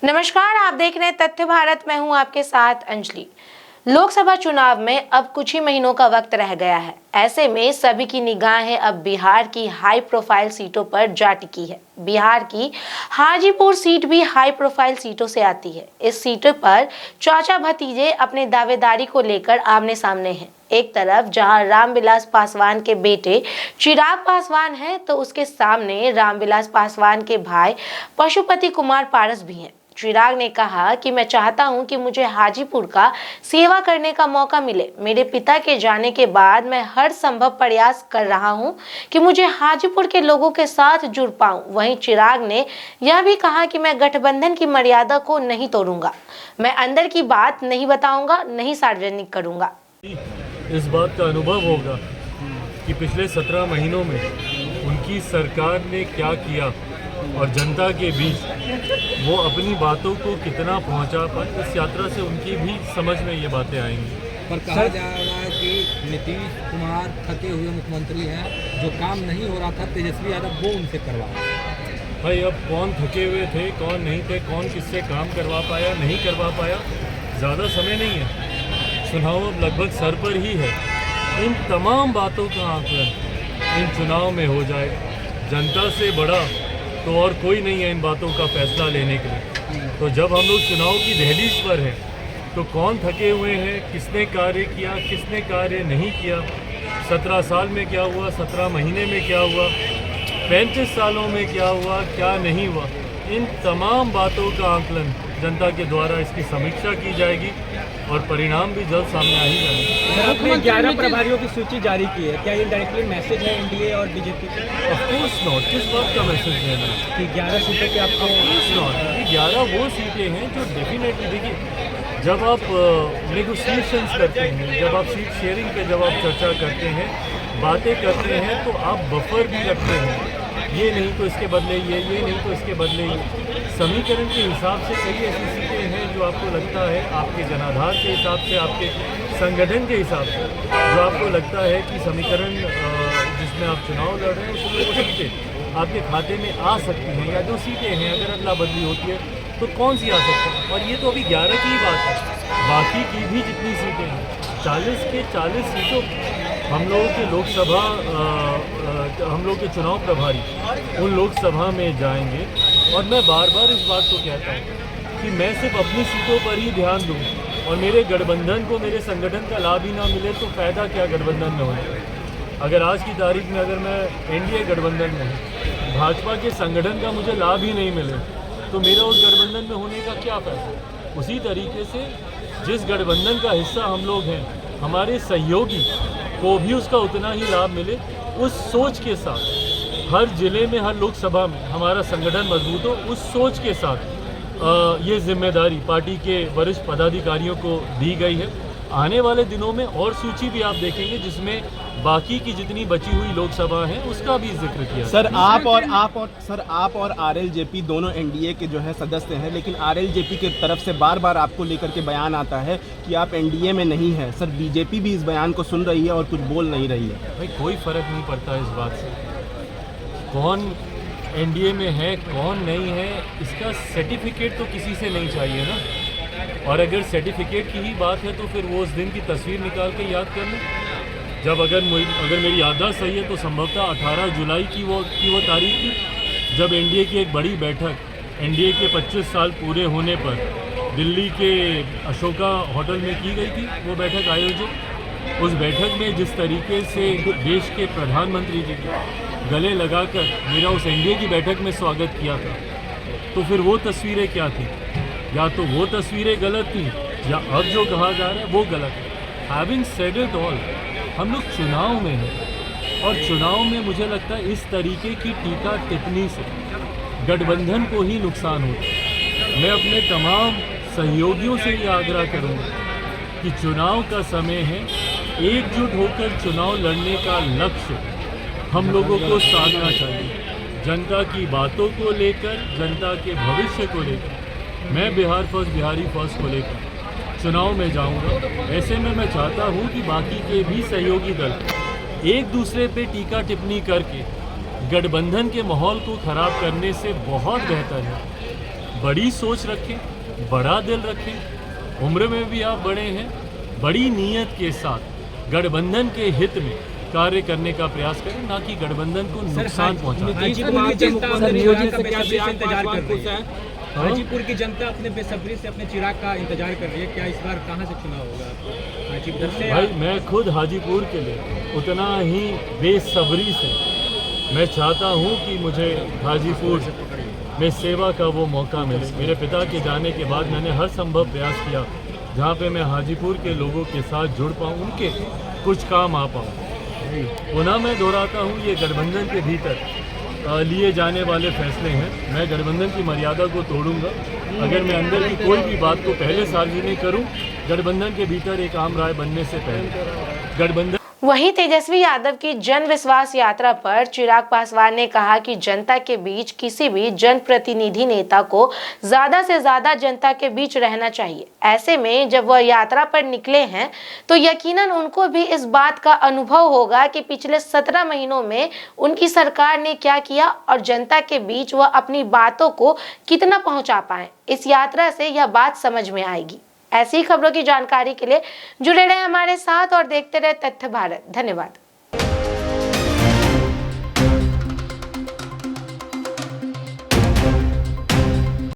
नमस्कार, आप देख रहे हैं तथ्य भारत। मैं हूं आपके साथ अंजलि। लोकसभा चुनाव में अब कुछ ही महीनों का वक्त रह गया है। ऐसे में सभी की निगाहें अब बिहार की हाई प्रोफाइल सीटों पर जा टिकी है। बिहार की हाजीपुर सीट भी हाई प्रोफाइल सीटों से आती है। इस सीट पर चाचा भतीजे अपने दावेदारी को लेकर आमने सामने हैं। एक तरफ जहां रामविलास पासवान के बेटे चिराग पासवान हैं, तो उसके सामने रामविलास पासवान के भाई पशुपति कुमार पारस भी हैं। चिराग ने कहा कि मैं चाहता हूं कि मुझे हाजीपुर का सेवा करने का मौका मिले। मेरे पिता के जाने के बाद मैं हर संभव प्रयास कर रहा हूं कि मुझे हाजीपुर के लोगों के साथ जुड़ पाऊं। वहीं चिराग ने यह भी कहा कि मैं गठबंधन की मर्यादा को नहीं तोड़ूंगा। मैं अंदर की बात नहीं बताऊंगा, नहीं सार्वजनिक करूंगा। इस बात का अनुभव होगा कि पिछले 17 महीनों में उनकी सरकार ने क्या किया और जनता के बीच वो अपनी बातों को कितना पहुंचा पाए। इस यात्रा से उनकी भी समझ में ये बातें आएंगी। पर कहा जा रहा है कि नीतीश कुमार थके हुए मुख्यमंत्री हैं, जो काम नहीं हो रहा था तेजस्वी यादव वो उनसे करवा। भाई अब कौन थके हुए थे, कौन नहीं थे, कौन किससे काम करवा पाया, नहीं करवा पाया, ज़्यादा समय नहीं है। चुनाव अब लगभग सर पर ही है। इन तमाम बातों का आकलन इन चुनाव में हो जाए। जनता से बड़ा तो और कोई नहीं है इन बातों का फैसला लेने के लिए। तो जब हम लोग चुनाव की दहलीज पर हैं तो कौन थके हुए हैं, किसने कार्य किया, किसने कार्य नहीं किया, 17 साल में क्या हुआ, 17 महीने में क्या हुआ, 35 सालों में क्या हुआ, क्या नहीं हुआ, इन तमाम बातों का आकलन जनता के द्वारा इसकी समीक्षा की जाएगी और परिणाम भी जल्द सामने आ ही जाएंगे। आपने 11 प्रभारियों की सूची जारी की है, क्या ये डायरेक्टली मैसेज है एनडीए और बीजेपी को? Of course not. किस बात का मैसेज देना है कि 11 सीटों पे आपको? Of course not. ये 11 वो सीटें हैं जो डेफिनेटली, देखिए जब आप नेगोशिएशंस करते हैं, जब आप सीट शेयरिंग पे जब आप चर्चा करते हैं, बातें करते हैं, तो आप बफर भी रखते हैं। ये नहीं तो इसके बदले ये नहीं तो इसके बदले ये। समीकरण के हिसाब से कई ऐसी सीटें हैं जो आपको लगता है आपके जनाधार के हिसाब से, आपके संगठन के हिसाब से, जो आपको लगता है कि समीकरण जिसमें आप चुनाव लड़ रहे हैं उसमें वो सीटें आपके खाते में आ सकती हैं, या जो सीटें हैं अगर अदला बदली होती है तो कौन सी आ सकती है। और ये तो अभी 11 की ही बात है। बाकी की भी जितनी सीटें हैं, 40 के 40 सीटों हम लोगों के लोकसभा हम लोग के चुनाव प्रभारी उन लोकसभा में जाएंगे। और मैं बार बार इस बात को कहता हूँ कि मैं सिर्फ अपनी सीटों पर ही ध्यान दूँ और मेरे गठबंधन को, मेरे संगठन का लाभ ही ना मिले तो फ़ायदा क्या गठबंधन में होने का। अगर आज की तारीख में अगर मैं एनडीए गठबंधन में हूँ, भाजपा के संगठन का मुझे लाभ ही नहीं मिले तो मेरा उस गठबंधन में होने का क्या फ़ायदा। उसी तरीके से जिस गठबंधन का हिस्सा हम लोग हैं, हमारे सहयोगी को भी उसका उतना ही लाभ मिले, उस सोच के साथ हर जिले में, हर लोकसभा में हमारा संगठन मजबूत हो, उस सोच के साथ ये जिम्मेदारी पार्टी के वरिष्ठ पदाधिकारियों को दी गई है। आने वाले दिनों में और सूची भी आप देखेंगे जिसमें बाकी की जितनी बची हुई लोकसभा है उसका भी जिक्र किया। सर आप और आरएलजेपी दोनों एनडीए के जो है सदस्य हैं, लेकिन आरएलजेपी की तरफ से बार बार आपको लेकर के बयान आता है कि आप एनडीए में नहीं हैं। सर बीजेपी भी इस बयान को सुन रही है और कुछ बोल नहीं रही है। भाई कोई फ़र्क नहीं पड़ता इस बात से कौन एनडीए में है कौन नहीं है। इसका सर्टिफिकेट तो किसी से नहीं चाहिए ना। और अगर सर्टिफिकेट की ही बात है तो फिर वो उस दिन की तस्वीर निकाल के याद कर लें जब अगर मेरी याददाश्त सही है तो संभवतः 18 जुलाई की वो तारीख थी जब एनडीए की एक बड़ी बैठक, एनडीए के 25 साल पूरे होने पर दिल्ली के अशोका होटल में की गई थी। वो बैठक आयोजित, उस बैठक में जिस तरीके से देश के प्रधानमंत्री जी गले लगाकर मेरा उस एनडीए की बैठक में स्वागत किया था, तो फिर वो तस्वीरें क्या थी? या तो वो तस्वीरें गलत थी या अब जो कहा जा रहा है वो गलत है। हैविंग सेड इट ऑल, हम लोग चुनाव में हैं और चुनाव में मुझे लगता है इस तरीके की टीका टिप्पणी से गठबंधन को ही नुकसान होता है। मैं अपने तमाम सहयोगियों से ये आग्रह करूँगा कि चुनाव का समय है, एकजुट होकर चुनाव लड़ने का लक्ष्य हम लोगों को साधना चाहिए। जनता की बातों को लेकर, जनता के भविष्य को लेकर मैं बिहार फर्स्ट, बिहारी फर्स्ट को लेकर चुनाव में जाऊंगा। ऐसे में मैं चाहता हूं कि बाकी के भी सहयोगी दल एक दूसरे पे टीका टिप्पणी करके गठबंधन के माहौल को ख़राब करने से बहुत बेहतर है बड़ी सोच रखें, बड़ा दिल रखें, उम्र में भी आप बड़े हैं, बड़ी नीयत के साथ गठबंधन के हित में कार्य करने का प्रयास करें, ना कि गठबंधन को नुकसान पहुंचाएं। हाजीपुर की जनता अपने बेसब्री से अपने चिराग का इंतजार कर रही है। क्या इस बार कहां से चुनाव होगा हाजीपुर से? भाई मैं खुद हाजीपुर के लिए उतना ही बेसब्री से मैं चाहता हूं कि मुझे हाजीपुर में सेवा का वो मौका मिले। मेरे पिता के जाने के बाद मैंने हर संभव प्रयास किया जहां पे मैं हाजीपुर के लोगों के साथ जुड़ पाऊं, उनके कुछ काम आ पाऊं। पुनः मैं दोहराता हूं, ये गठबंधन के भीतर लिए जाने वाले फैसले हैं। मैं गठबंधन की मर्यादा को तोड़ूंगा अगर मैं अंदर की कोई भी बात को पहले सार्वजनिक करूं, गठबंधन के भीतर एक आम राय बनने से पहले। गठबंधन वहीं तेजस्वी यादव की जन विश्वास यात्रा पर चिराग पासवान ने कहा कि जनता के बीच किसी भी जनप्रतिनिधि नेता को ज्यादा से ज्यादा जनता के बीच रहना चाहिए। ऐसे में जब वह यात्रा पर निकले हैं तो यकीनन उनको भी इस बात का अनुभव होगा कि पिछले 17 महीनों में उनकी सरकार ने क्या किया और जनता के बीच वह अपनी बातों को कितना पहुंचा पाए। इस यात्रा से यह बात समझ में आएगी। ऐसी खबरों की जानकारी के लिए जुड़े रहे हमारे साथ और देखते रहे तथ्य भारत। धन्यवाद।